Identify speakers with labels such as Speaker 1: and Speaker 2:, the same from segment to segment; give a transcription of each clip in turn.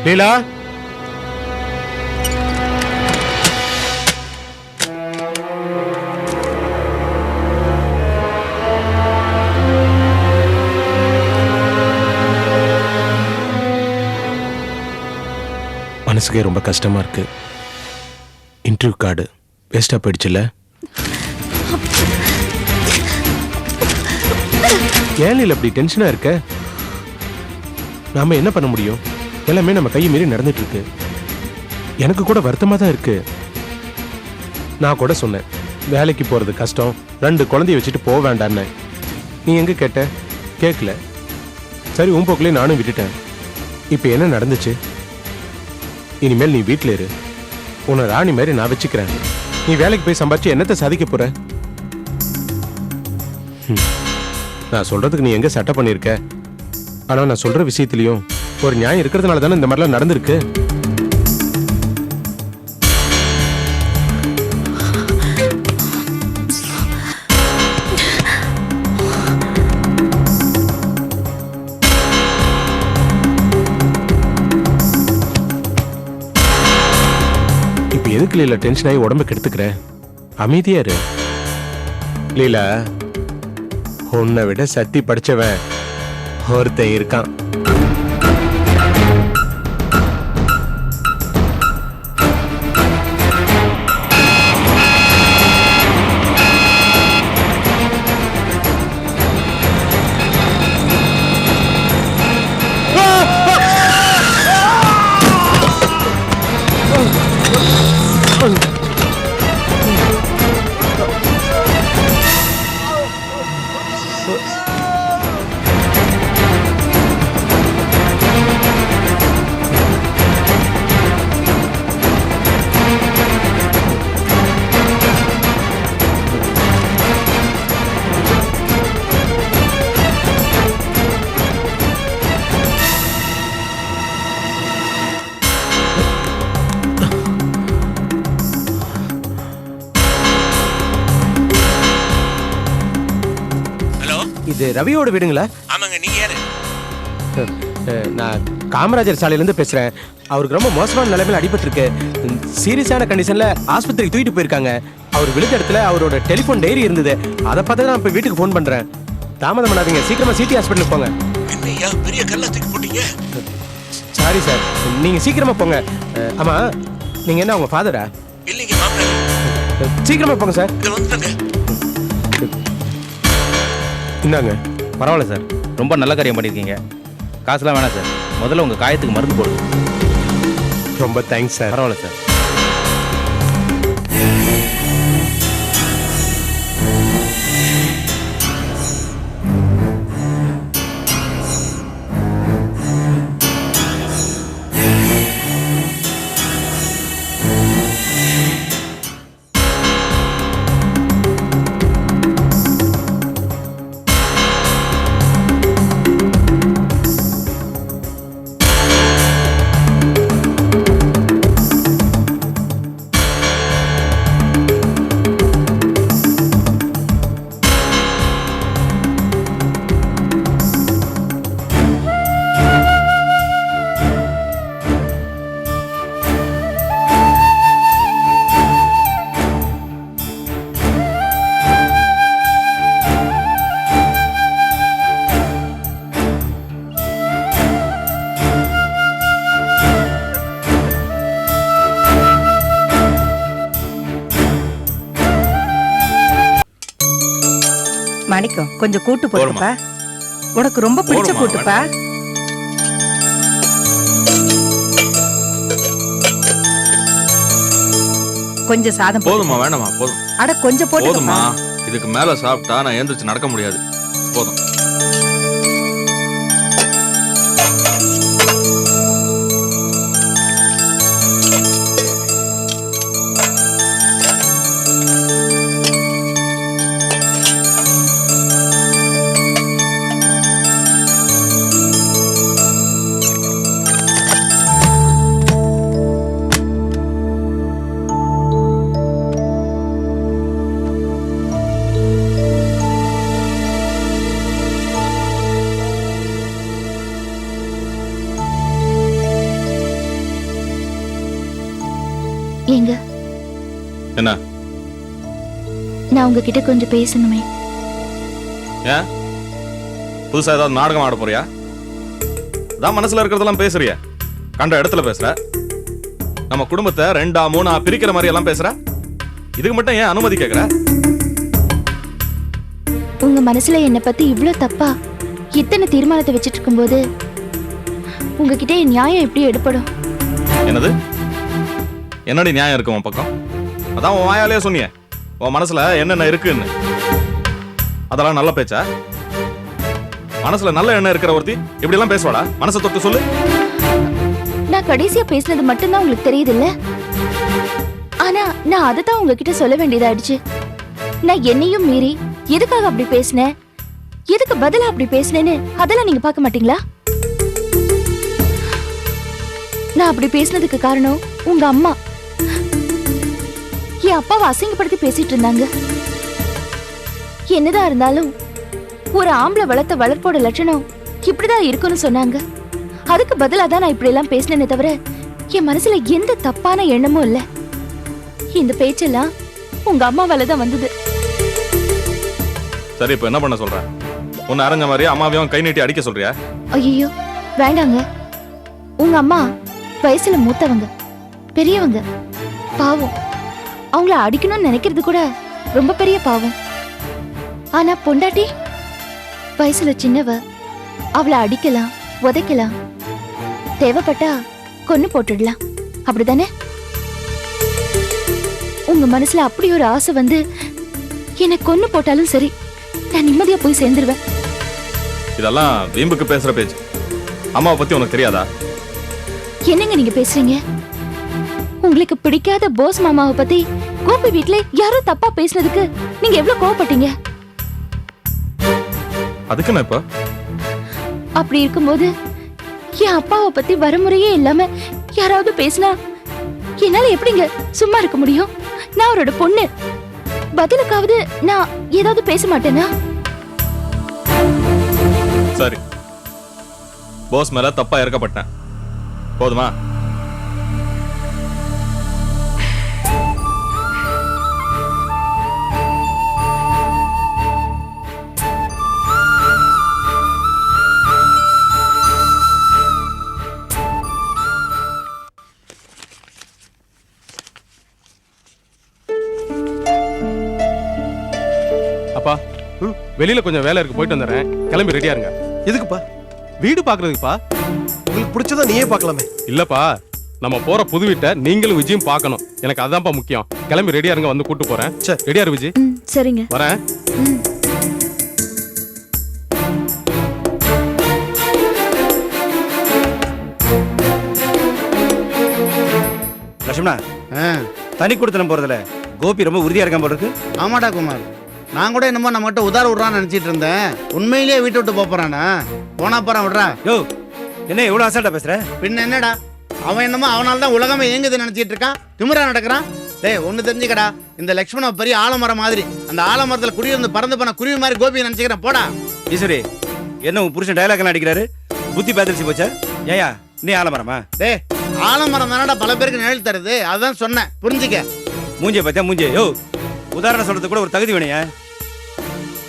Speaker 1: லீலா, மனசுக்கே ரொம்ப கஷ்டமா இருக்கு. இன்டர்வியூ கார்டு வேஸ்டா போயிடுச்சுல்ல? ஏன் லீலா அப்படி டென்ஷனா இருக்க? நாம என்ன பண்ண முடியும்? எல்லாமே நம்ம கையை மீறி நடந்துட்டு இருக்கு. எனக்கு கூட வருத்தமா தான் இருக்கு. நான் கூட சொன்னேன், வேலைக்கு போறது கஷ்டம், 2 குழந்தைய வச்சுட்டு போக வேண்டான்னு. நீ எங்க கேட்ட? கேட்கல. சரி, உன் போக்குலயே நானும் விட்டுட்டேன். இப்ப என்ன நடந்துச்சு? இனிமேல் நீ வீட்டுல இரு. உன்னை ராணி மாதிரி நான் வச்சுக்கிறேன். நீ வேலைக்கு போய் சம்பாதிச்சு என்னத்தை சாதிக்க போற? நான் சொல்றதுக்கு நீ எங்க சட்டை பண்ணிருக்க? ஆனா நான் சொல்ற விஷயத்திலயும் ஒரு நியாயம் இருக்கிறதுனால தானே இந்த மாதிரிலாம் நடந்திருக்கு. இப்ப எதுக்கு லீலா டென்ஷன் ஆகி உடம்பு கெடுத்துக்கிற? அமைதியா இரு. லீலா, உன்னை விட சக்தி படிச்சவன் ஒருத்தன் இருக்கான். இது ரவியோட வீடுங்களா?
Speaker 2: ஆமாங்க. நீங்க யாரு?
Speaker 1: நான் காமராஜர் சாலையிலேருந்து பேசுறேன். அவருக்கு ரொம்ப மோசமான நிலைமையில அடிபட்டிருக்கு. சீரியஸான கண்டிஷன்ல ஆஸ்பத்திரிக்கு தூக்கிட்டு போயிருக்காங்க. அவர் விழுந்த இடத்துல அவரோட டெலிஃபோன் டைரி இருந்தது. அதை பார்த்து நான் இப்போ வீட்டுக்கு ஃபோன் பண்றேன். தாமதம் பண்ணாதீங்க, சீக்கிரமா சிடி ஹாஸ்பிட்டலுக்கு போங்க.
Speaker 2: என்னையா பெரிய கல்ல தூக்கி போட்டீங்க?
Speaker 1: சாரி சார், நீங்க சீக்கிரமா போங்க. ஆமா, நீங்க என்ன உங்க ஃபாதரா?
Speaker 2: இல்லைங்க, மாமனார்.
Speaker 1: சீக்கிரமா போங்க சார்.
Speaker 2: இத வந்துங்க.
Speaker 1: இந்தாங்க.
Speaker 3: பரவாயில்ல சார், ரொம்ப நல்ல காரியம் பண்ணியிருக்கீங்க. காசுலாம் வேணாம் சார், முதல்ல உங்கள் காயத்துக்கு மருந்து போடுங்க.
Speaker 1: ரொம்ப தேங்க்ஸ் சார்.
Speaker 3: பரவாயில்ல சார்.
Speaker 4: மாணிக்கம், கொஞ்சம் கூட்டு போடுப்பா. உனக்கு ரொம்ப பிடிச்ச கூட்டுப்பா. கொஞ்சம் சாதம்
Speaker 5: போதுமா? வேணாமா? போதும்.
Speaker 4: அட கொஞ்சம் போதுமா?
Speaker 5: இதுக்கு மேல சாப்பிட்டா நான் எழுந்திரிச்சு நடக்க முடியாது. போதும்.
Speaker 6: நான் உங்ககிட்ட கொஞ்சம் பேசணுமே.
Speaker 5: ஏன் புதுசா ஏதாவது நாடகம் ஆட போறியா? அதான் மனசுல இருக்கிறதெல்லாம் பேசுறிய, கண்ட இடத்துல பேசுற. நம்ம குடும்பத்தை 2 3 பிரிக்கிற மாதிரி எல்லாம் பேசுற. இதுக்கு மட்டும் ஏன் அனுமதி கேக்குற?
Speaker 6: உங்க மனசுல என்ன பத்தி இவ்ளோ தப்பா இத்தனை தீர்மானத்தை வச்சிட்டு இருக்கும்போது உங்ககிட்ட என் நியாயம் எப்படி எடுப்படும்?
Speaker 5: என்னது? என்னடி நியாயம் இருக்கு உன் பக்கம்? அதான் உன் வாயாலே சொன்னியே உன் மனசுல என்னென்ன இருக்குன்னு. அதெல்லாம் நல்ல பேச்சா? மனசுல நல்ல எண்ணம் இருக்கிற ஒருத்தி இப்படி எல்லாம் பேசுவாடா? மனசை தொட்டு சொல்லு.
Speaker 6: நான் கடைசியா பேசினது மட்டும்தான் உங்களுக்கு தெரியுது இல்ல? ஆனா நான் அதை தான் உங்ககிட்ட சொல்ல வேண்டியதாயிடுச்சு. நான் என்னையும் மீறி எதுக்காக அப்படி பேசினேன், எதுக்கு பதிலா அப்படி பேசினேன்னு அதெல்லாம் நீங்க பார்க்க மாட்டீங்களா? நான் அப்படி பேசினதுக்கு காரணம் உங்க அம்மா. என் அப்பாவை அசிங்கப்படுத்தி பேசிட்டு இருந்தாங்க. என்னதான் இருந்தாலும் ஒரு ஆம்பளை வளர்த்த வளர்ப்போட லட்சணம் இப்படிதான் இருக்குன்னு சொன்னாங்க. அதுக்கு பதிலா தான் நான் இப்படி எல்லாம் பேசினேனே தவிர என் மனசுல எந்த தப்பான எண்ணமும் இல்ல. இந்த பேச்செல்லாம் உங்க அம்மாவால தான் வந்தது.
Speaker 5: சரி, இப்ப என்ன பண்ண சொல்ற? உன்னை அரைஞ்ச மாதிரி அம்மாவையும் கை நீட்டி அடிக்க சொல்றியா?
Speaker 6: ஐயோ வேண்டாங்க. உங்க அம்மா வயசுல மூத்தவங்க, பெரியவங்க, பாவம். அவங்கள அடிக்கணும்னு நினைக்கிறது கூட ரொம்ப பெரிய பாவம். ஆனா பொண்டாட்டி வயசுல சின்னவ, அவளை அடிக்கலாம், உதைக்கலாம், தேவைப்பட்டா கொன்னு போட்டுடலாம். அப்படிதானே? உங்க மனசுல அப்படி ஒரு ஆசை வந்து என்னை கொன்னு போட்டாலும் சரி, நான் நிம்மதியா போய் சேர்ந்துருவேன்.
Speaker 5: இதெல்லாம் வீம்புக்கு பேசுற பேச்சு. அம்மாவை பத்தி உனக்கு தெரியாதா?
Speaker 6: என்னங்க நீங்க பேசுறீங்க? உங்களுக்கு பிடிக்காத போஸ் மாமாவை பத்தி கோபி வீட்ல யாரோ தப்பா பேசினதுக்கு நீங்க எவ்வளவு கோவப்பட்டீங்க?
Speaker 5: அதுக்கு நான் இப்ப
Speaker 6: அப்படி இருக்கும்போது என் அப்பாவை பத்தி வரமுறையே இல்லாம யாராவது பேசினா என்னால எப்படிங்க சும்மா இருக்க முடியும்? நான் அவரோட பொண்ணு. பதிலுக்காவது நான் ஏதாவது பேச மாட்டேனா?
Speaker 5: சரி, போஸ் மேல தப்பா இறக்கப்பட்டேன், போதுமா?
Speaker 1: அப்பா, வெளியில கொஞ்சம் வேலை இருக்கு, போயிட்டு வந்துடுறேன். கிளம்பி ரெடியா இருங்க.
Speaker 7: எதுக்குப்பா?
Speaker 1: வீடு பாக்குறதுக்குப்பா.
Speaker 7: உங்களுக்கு பிடிச்சதா நீயே பார்க்கலாமே.
Speaker 1: இல்லப்பா, நம்ம போற புது வீட்டை நீங்களும் விஜயும் பார்க்கணும். எனக்கு அதான்ப்பா முக்கியம். கிளம்பி ரெடியா இருங்க, வந்து கூட்டு போறேன்.
Speaker 7: சரி.
Speaker 1: ரெடியா இரு விஜய்.
Speaker 6: சரிங்க.
Speaker 1: வரேன்.
Speaker 8: லட்சுமணா, தனி கொடுத்தனம் போறதுல கோபி ரொம்ப உறுதியா இருக்கான் போல இருக்கு.
Speaker 9: ஆமாடா குமார், நான் கூட என்னமோ நம்மகிட்ட உதார விடுறான்னு நினைச்சிட்டு இருந்தேன். உண்மையிலேயே வீட்டை விட்டு போறானா? போனா போறான், விடுறா.
Speaker 8: யோ, என்ன இவ்வளவு அசால்ட்டா பேசுற?
Speaker 9: பின்ன என்னடா, அவன் என்னமோ அவனால தான் உலகமே இயங்குது நினைச்சிட்டு இருக்கான். திமிரா நடக்கிறான். டேய், ஒண்ணு தெரிஞ்சுக்கடா, இந்த லட்சுமண பெரிய ஆலமரம் மாதிரி. அந்த ஆலமரத்துல குடியிருந்து பறந்து போன குருவி மாதிரி கோபியை நினைச்சுக்கிறேன். போடா.
Speaker 8: ஈஸ்வரி, என்ன உன் புருஷன் டயலாக் எல்லாம் அடிக்கிறாரு? புத்தி பேதலிச்சு போச்சா? ஏயா நீ ஆலமரமா?
Speaker 9: டேய், ஆலமரம் தானடா பல பேருக்கு நிழல் தருது. அதான் சொன்னேன், புரிஞ்சுக்க.
Speaker 8: மூஞ்சிய பத்தியா மூஞ்சி? யோ, உதாரணம் சொல்றது கூட ஒரு தகுதி வேணையா?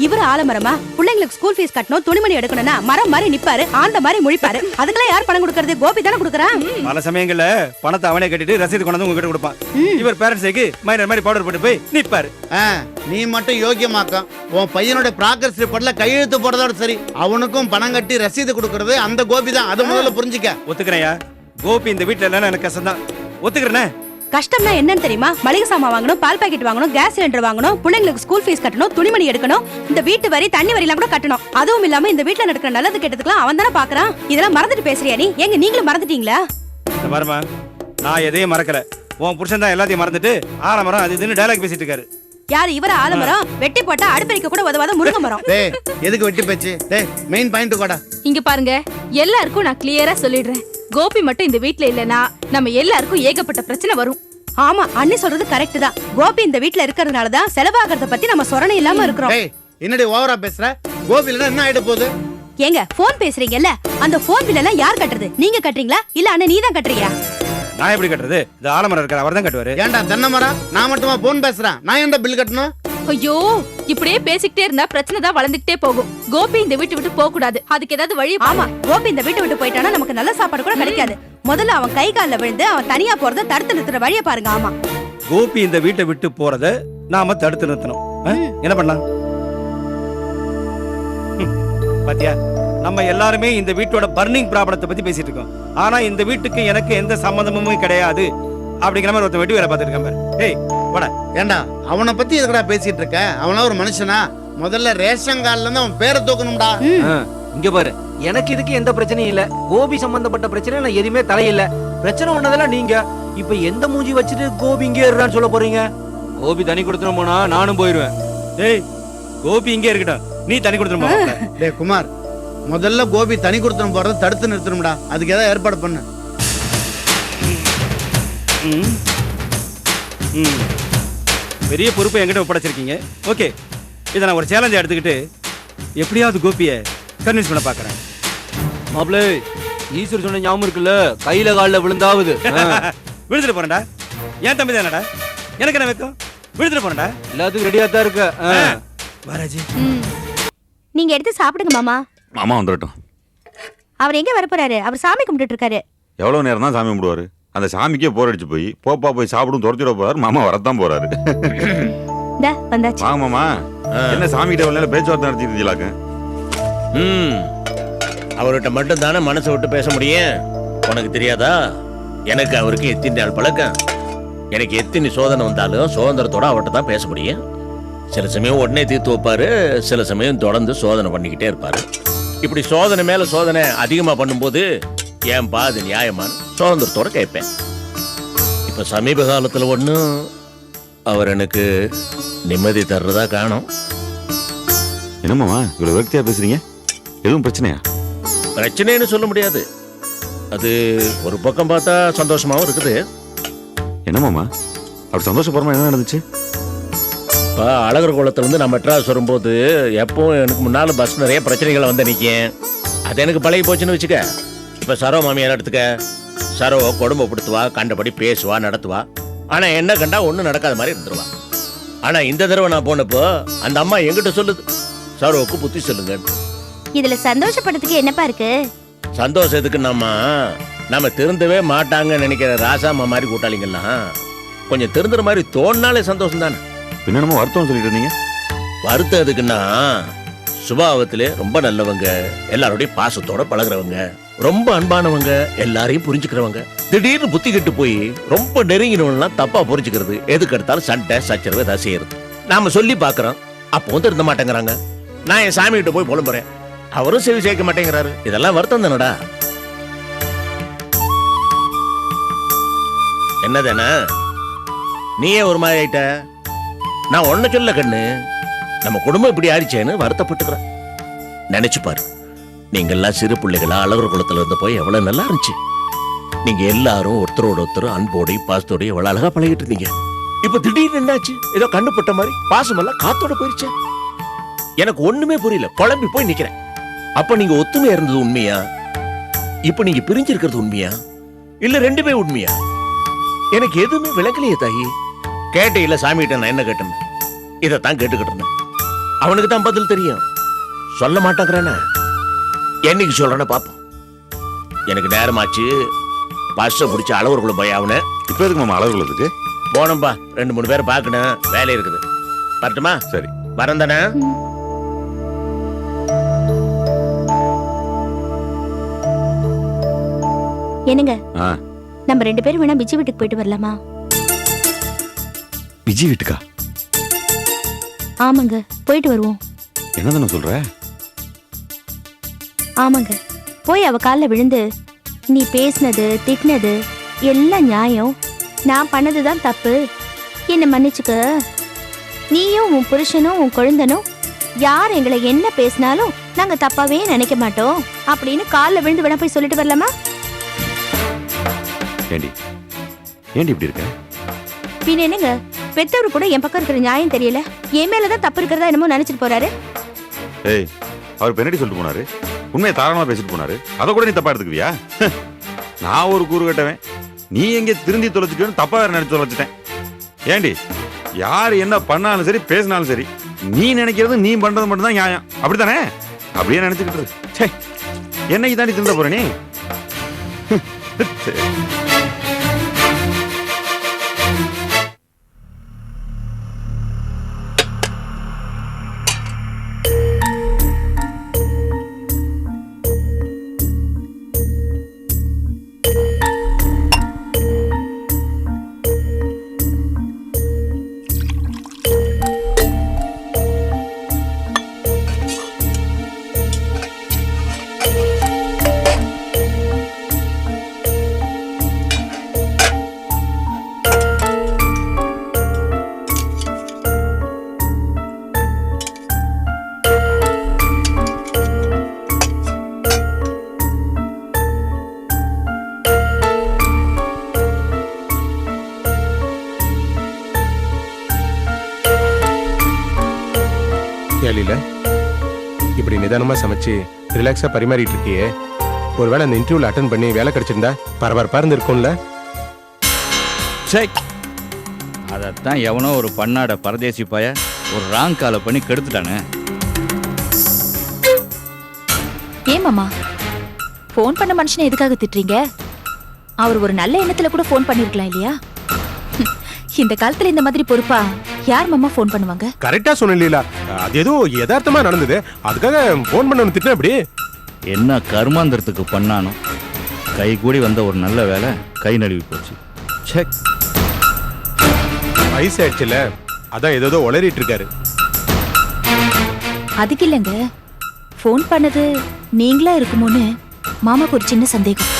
Speaker 4: இவர் ஆலமரமா? பிள்ளைங்களுக்கு ஸ்கூல் ஃபீஸ் கட்டணும், துணிமணி எடுக்கணும்னா மரம் மாதிரி நிப்பாரு, ஆண்ட மாதிரி முழிப்பாரு. அதுக்கெல்லாம் யார் பணம் கொடுக்கறது? கோபி தானே கொடுக்கறான்.
Speaker 8: பல சமயங்கள்ல பணத்தை அவனே கட்டிட்டு ரசீது கொண்டு வந்து உங்ககிட்ட கொடுப்பான். இவர் பேரண்ட்ஸுக்கு மைனர் மாதிரி பவுடர் போட்டு போய் நிப்பாரு.
Speaker 9: நீ மட்டும் யோக்கியமாக்கம். உன் பையனோட ப்ராக்ரஸ் ரிப்போர்ட்ல கையெழுத்து போடுறதோட சரி, அவனுக்கும் பணம் கட்டி ரசீது கொடுக்கறது அந்த கோபி தான். அது முதல்ல புரிஞ்சுக்க.
Speaker 8: ஒத்துக்கிறேயா? கோபி இந்த வீட்டுல இல்லைன்னா எனக்கு கஷ்டம் தான். ஒத்துக்கிறேனே.
Speaker 4: கஷ்டம்னா என்னன்னு தெரியுமா? மளிகை சாமான் வாங்கணும், பால் பாக்கெட் வாங்கணும், கேஸ் சிலிண்டர் வாங்கணும், பிள்ளைங்களுக்கு ஸ்கூல் ஃபீஸ் கட்டணும், துணிமணி எடுக்கணும், இந்த வீட்டு வரி தண்ணி வரி எல்லாம் கூட கட்டணும். அதுவும் இல்லாம இந்த வீட்டுல நடக்கிற நல்லது கெட்டதுக்கெல்லாம் அவன் தானே பாக்குறான். இதெல்லாம் மறந்துட்டு பேசுறியா நீ? எங்க நீங்களும் மறந்துட்டீங்களா?
Speaker 8: இந்த பாருமா, நான் எதையும் மறக்கல. உன் புருஷன் தான் எல்லாத்தையும் மறந்துட்டு ஆலமரம் அது இதுன்னு டயலாக் பேசிட்டு இருக்காரு.
Speaker 4: யாரு இவர? ஆலமரம் வெட்டி போட்டா அடுப்பறிக்க கூட உதவாத முருங்கை மரம்.
Speaker 9: டேய், எதுக்கு வெட்டி பேச்சு? டேய், மெயின் பாயிண்ட் கோடா.
Speaker 10: இங்க பாருங்க, எல்லாருக்கும் நான் கிளியரா சொல்லிடுறேன். கோபி மட்டும் இந்த வீட்ல இல்லனா நம்ம எல்லாருக்கும் ஏகப்பட்ட பிரச்சனை வரும்.
Speaker 4: ஆமா, அண்ணி சொல்றது கரெக்ட் தான். கோபி இந்த வீட்ல இருக்கிறதுனால தான் செலவாகிறத பத்தி நம்ம சொரணை இல்லாம இருக்கிறோம்.
Speaker 9: டேய், என்னடி ஓவரா பேசுற? கோபி இல்லனா என்ன ஆயிட போகுது?
Speaker 4: ஏங்க போன் பேசுறீங்கல்ல, அந்த போன் பில் எல்லாம் யார் கட்டுறது? நீங்க கட்டுறீங்களா இல்ல அண்ணன் நீ தான் கட்டுறியா?
Speaker 8: நான் எப்படி கட்டுறது? இந்த ஆலமரம் இருக்கிற அவர் தான் கட்டுவாரு.
Speaker 9: ஏன்டா தென்னை மரம்? நான் மட்டுமா போன் பேசுறேன்? நான் ஏன்டா பில் கட்டணும்?
Speaker 10: ஐயோ இப்படியே பேசிக்கிட்டே இருந்தா பிரச்சனை தான் வளர்ந்துகிட்டே போகும். கோபி இந்த வீட்டு விட்டு போக கூடாது. அதுக்கு ஏதாவது வழி
Speaker 4: ஆமா, கோபி இந்த வீட்டை விட்டு போயிட்டானா நமக்கு நல்ல சாப்பாடு கூட கிடைக்காது. முதல்ல அவன் கை கால்ல விழுந்து அவன் தனியா போறத தடுத்து நிறுத்துற வழியை பாருங்க. ஆமா,
Speaker 8: கோபி இந்த வீட்டை விட்டு போறத நாம தடுத்து நிறுத்தணும். என்ன பண்ணலாம்? பாத்தியா, நம்ம எல்லாருமே இந்த வீட்டோட பர்னிங் ப்ராப்ளத்தை பத்தி பேசிட்டு இருக்கோம். ஆனா இந்த வீட்டுக்கு எனக்கு எந்த சம்பந்தமும் கிடையாது அப்படிங்கிற மாதிரி ஒருத்தன் வெட்டி வேலை பார்த்துட்டு இருக்கான். ஏய் வாடா.
Speaker 9: ஏண்டா அவனை பத்தி எதுக்கடா பேசிட்டு இருக்க? அவனா ஒரு மனுஷனா? முதல்ல ரேஷன் கார்டுல இருந்து அவன் பேரை தூக்கணும்டா.
Speaker 7: இங்க பாரு, எனக்கு இதுக்கு எந்த பிரச்சனையும் இல்ல. கோபி சம்பந்தப்பட்ட பிரச்சனை நான் எதுவுமே தலையில்ல. பிரச்சனை ஒண்ணதெல்லாம் நீங்க இப்ப எந்த மூஞ்சி வச்சுட்டு கோபி இங்கே இருறான்னு சொல்ல போறீங்க? கோபி தனி கொடுத்துட்டு போனா நானும் போயிருவேன்.
Speaker 8: ஏய், கோபி இங்கே இருக்கட்டும், நீ தனி கொடுத்துருமா?
Speaker 9: டேய் குமார், முதல்ல கோபி தனி கொடுத்துரும் போறத தடுத்து நிறுத்தணும்டா. அதுக்கு ஏதாவது ஏற்பாடு பண்ணு.
Speaker 8: பெரிய பொறுப்பை என்கிட்ட ஒப்படைச்சிருக்கீங்க. ஓகே, இதை நான் ஒரு சேலஞ்சை எடுத்துக்கிட்டு எப்படியாவது கோபியை கன்வின்ஸ் பண்ண பார்க்குறேன்.
Speaker 7: மாப்பிள்ள, ஈஸ்வர் சொன்ன ஞாபகம் இருக்குல்ல, கையில காலில் விழுந்தாவது.
Speaker 8: விழுந்துட்டு போறேன்டா. ஏன் தம்பி தானடா, எனக்கு என்ன வைக்கும்? விழுந்துட்டு போறேன்டா.
Speaker 7: எல்லாத்துக்கும் ரெடியா தான் இருக்க.
Speaker 8: வாராஜி,
Speaker 4: நீங்க எடுத்து சாப்பிடுங்க மாமா.
Speaker 5: மாமா வந்துடட்டும்.
Speaker 4: அவர் எங்க வர போறாரு? அவர் சாமி கும்பிட்டுட்டு இருக்காரு.
Speaker 5: எவ்வளவு நேரம் தான் சாமி கும்பிடுவாரு? அந்த சாமிக்கே போர் அடிச்சு போய் போப்பா போய் சாப்பிடும் துரத்திட போறாரு. மாமா வரத்தான் போறாரு.
Speaker 4: வந்தாச்சு.
Speaker 5: வாங்க மாமா. என்ன சாமி கிட்ட வரல பேச்சுவார்த்தை நடத்திட்டு
Speaker 2: அவர்கிட்ட மட்டும் தானே மனசை விட்டு பேச முடியும். உனக்கு தெரியாதா? எனக்கு அவருக்கு எத்தனை நாள் பழக்கம். எனக்கு எத்தனை சோதனை வந்தாலும் சுதந்திரத்தோட அவர்கிட்ட தான் பேச முடியும். சில சமயம் உடனே தீர்த்து வைப்பாரு, சில சமயம் தொடர்ந்து சோதனை பண்ணிக்கிட்டே இருப்பாரு. இப்படி சோதனை மேல சோதனை அதிகமா பண்ணும்போது ஏன்பா அது நியாயமான சுதந்திரத்தோட கேட்பேன். இப்ப சமீப காலத்துல ஒன்றும் அவர் எனக்கு நிம்மதி தர்றதா காணும்.
Speaker 5: என்னமாமா இவ்வளவு விரக்தியா பேசுறீங்க? எதுவும் பிரச்சனையா?
Speaker 2: பிரச்சனைன்னு சொல்ல முடியாது. அது ஒரு பக்கம் பார்த்தா சந்தோஷமாவும் இருக்குது.
Speaker 5: என்னமாமா அப்படி சந்தோஷப்படுறமா என்ன நடந்துச்சு?
Speaker 2: இப்போ அழகர் குளத்துலேருந்து நான் மெட்ராஸ் வரும்போது எப்பவும் எனக்கு முன்னால் பஸ் நிறைய பிரச்சனைகள் வந்து நிற்கேன். அது எனக்கு பழகி போச்சுன்னு வச்சுக்க. இப்போ சரோ மாமியார் எடுத்துக்க. சரோ கொடுமைப்படுத்துவா, கண்டபடி பேசுவா, நடத்துவா. ஆனால் என்ன கண்டா ஒன்றும் நடக்காத மாதிரி இருந்துருவா. ஆனால் இந்த தடவை நான் போனப்போ அந்த அம்மா எங்கிட்ட சொல்லுது, சரோவுக்கு புத்தி சொல்லுங்க.
Speaker 4: இதுல சந்தோஷப்படுறதுக்கு என்னப்பா இருக்கு?
Speaker 2: சந்தோஷத்துக்கு நம்ம திருந்தவே மாட்டாங்கன்னு நினைக்கிற ராசாமா மாதிரி கூட்டாளிங்கெல்லாம் கொஞ்சம் திருந்துற மாதிரி தோணினாலே சந்தோஷம் தானே.
Speaker 5: என்னமோ வருத்தம் சொல்லிட்டு இருந்தீங்க.
Speaker 2: வருத்தம் எதுக்குன்னா, சுபாவத்திலே ரொம்ப நல்லவங்க, எல்லாரோடைய பாசத்தோட பழகுறவங்க, ரொம்ப அன்பானவங்க, எல்லாரையும் புரிஞ்சுக்கிறவங்க, திடீர்னு புத்தி கெட்டு போய் ரொம்ப நெருங்கினவங்கலாம் தப்பா புரிஞ்சுக்கிறது, எதுக்கு எடுத்தாலும் சண்டை சச்சரவு ஏதாவது செய்யறது. நாம சொல்லி பாக்குறோம், அப்போ திருந்த மாட்டேங்கிறாங்க. நான் என் சாமி கிட்ட போய் புலம்புறேன், அவரும் செவி சேர்க்க மாட்டேங்கிறாரு. இதெல்லாம் வருத்தம் தானடா. என்னதானே நீயே ஒரு மாதிரி ஆயிட்ட? நான் ஒன்ன சொல்ல கண்ணு, நம்ம குடும்பம் இப்படி ஆயிடுச்சேன்னு வருத்தப்பட்டுக்கிறேன். நினைச்சு பாரு, நீங்க எல்லாம் சிறு பிள்ளைகளா அழகர் குளத்துல இருந்து போய் எவ்வளவு நல்லா இருந்துச்சு. நீங்க எல்லாரும் ஒருத்தரோட ஒருத்தர் அன்போடி பாசத்தோட எவ்வளவு அழகா பழகிட்டு இருந்தீங்க. இப்ப திடீர்னு என்னாச்சு? ஏதோ கண்ணு பட்ட மாதிரி பாசமெல்லாம் காத்தோட போயிருச்சு. எனக்கு ஒண்ணுமே புரியல, குழம்பி போய் நிக்கிறேன். அப்ப நீங்க ஒத்துமையா இருந்தது உண்மையா? இப்ப நீங்க பிரிஞ்சிருக்கிறது உண்மையா? இல்ல ரெண்டுமே உண்மையா? எனக்கு எதுவுமே விளக்கலையே தாயி. கேட்டே இல்ல சாமி கிட்ட நான் என்ன கேட்டேன்? இதைத்தான் கேட்டுக்கிட்டு இருந்தேன். அவனுக்கு தான் பதில் தெரியும், சொல்ல மாட்டேங்கிறானே. என்னைக்கு சொல்றேன்னு பாப்போம். எனக்கு நேரமாச்சு, பஸ்ஸை பிடிச்சி அழகருக்குள்ள போய் ஆகுன.
Speaker 5: இப்ப எதுக்கு மாமா அழகுறதுக்கு
Speaker 2: போனோம்பா, 2-3 பேரை பார்க்கணும், வேலை இருக்குது. வரட்டுமா?
Speaker 5: சரி
Speaker 2: வரந்தானே.
Speaker 4: என்னங்க, நம்ம 2 பேரும் வேணா விஜய் வீட்டுக்கு போயிட்டு வரலாமா?
Speaker 5: விஜய் வீட்டுக்கா?
Speaker 4: ஆமாங்க, போயிட்டு வருவோம்.
Speaker 5: என்னதானே சொல்ற?
Speaker 4: ஆமாங்க, போய் அவ காலில் விழுந்து நீ பேசினது திட்டினது எல்லாம் நியாயம், நான் பண்ணதுதான் தப்பு, என்ன மன்னிச்சுக்க, நீயும் உன் புருஷனும் உன் குழந்தனும் யார் எங்களை என்ன பேசினாலும் நாங்க தப்பாவே நினைக்க மாட்டோம் அப்படின்னு காலில் விழுந்து வேணா போய் சொல்லிட்டு வரலாமா?
Speaker 5: ஏண்டி இப்படி இருக்க?
Speaker 4: பின்ன என்னங்க, பெத்தவரு கூட என் பக்கம் இருக்கிற நியாயம் தெரியல, என் மேலதான் தப்பு இருக்கிறதா என்னமோ நினைச்சிட்டு போறாரு.
Speaker 5: ஏய், அவர் பெண்ணடி சொல்லிட்டு போனாரு, உண்மையை தாராளமா பேசிட்டு போனாரு, அதை கூட நீ தப்பா எடுத்துக்குவியா? நான் ஒரு கூறு கட்டவன், நீ எங்க திருந்தி தொலைச்சிட்டு தப்பா வேற நினைச்சு தொலைச்சிட்டேன். ஏண்டி
Speaker 11: யார் என்ன பண்ணாலும் சரி பேசினாலும் சரி நீ நினைக்கிறது நீ பண்றது மட்டும்தான் நியாயம் அப்படித்தானே? அப்படியே நினைச்சுக்கிட்டு சே என்னைக்கு தாண்டி திண்ட போற நீ? சரி.
Speaker 1: கேளில இப்படி நிதானமா சமைச்சு ரிலாக்ஸா பரிமாறிட்டு இருக்கியே, ஒருவேளை அந்த இன்டர்வியூல அட்டன் பண்ணி வேலை கிடைச்சிருந்தா பரபரப்பா இருந்திருக்கும்ல?
Speaker 3: சே, அதைத்தான் எவனோ ஒரு பன்னாட பரதேசி பைய ஒரு ராங் காலை பண்ணி கெடுத்துட்டானே.
Speaker 6: ஏன் மாமா ஃபோன் பண்ண மனுஷனை எதுக்காக திட்டுறீங்க? அவர் ஒரு நல்ல எண்ணத்துல கூட ஃபோன் பண்ணிருக்கலாம் இல்லையா? இந்த காலத்துல இந்த மாதிரி பொறுப்பா யார் மாமா ஃபோன் பண்ணுவாங்க?
Speaker 1: கரெக்டா சொன்னீங்களா? அது ஏதோ யதார்த்தமா நடந்தது, அதுக்காக போன் பண்ணவனு திட்டினா எப்படி?
Speaker 3: என்ன கர்மாந்திரத்துக்கு பண்ணானோ, கை கூடி வந்த ஒரு நல்ல வேலை கை நழுவி போச்சு. செக்.
Speaker 1: வயசாயிடுச்சுல, அதான் ஏதோ உளறிட்டு இருக்காரு.
Speaker 6: அதுக்கு இல்லைங்க, ஃபோன் பண்ணது நீங்களா இருக்குமோன்னு மாமாக்கு ஒரு சின்ன சந்தேகம்.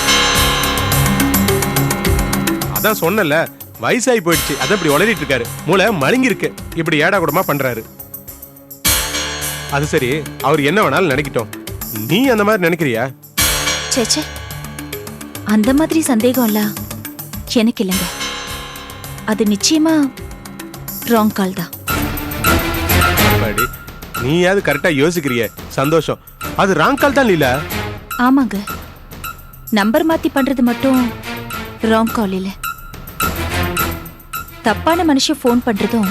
Speaker 1: அதான் சொன்னல, வயசாகி போயிடுச்சு, அதான் இப்படி உளறிட்டு இருக்காரு. மூளை மழுங்கி இருக்கு, இப்படி ஏடா கூடமா பண்றாரு. அது சரி, அவர் என்ன வேணாலும் நினைக்கிட்டோம், நீ அந்த மாதிரி நினைக்கிறியா?
Speaker 6: சேச்சே, அந்த மாதிரி சந்தேகம் இல்ல எனக்கு இல்லைங்க. அது நிச்சயமா ராங் கால் தான்.
Speaker 1: நீயாவது கரெக்டா யோசிக்கிறிய, சந்தோஷம். அது ராங் கால் தான் இல்ல?
Speaker 6: ஆமாங்க, நம்பர் மாத்தி பண்றது மட்டும் ராங் கால் இல்ல. தப்பான மனுஷன் ஃபோன் பண்றதும்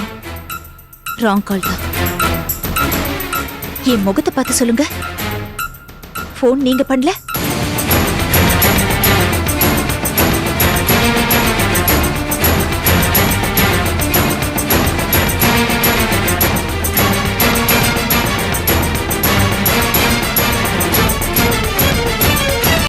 Speaker 6: ராங் கால் தான். என் முகத்தை பார்த்து சொல்லுங்க, ஃபோன் நீங்க பண்ணல?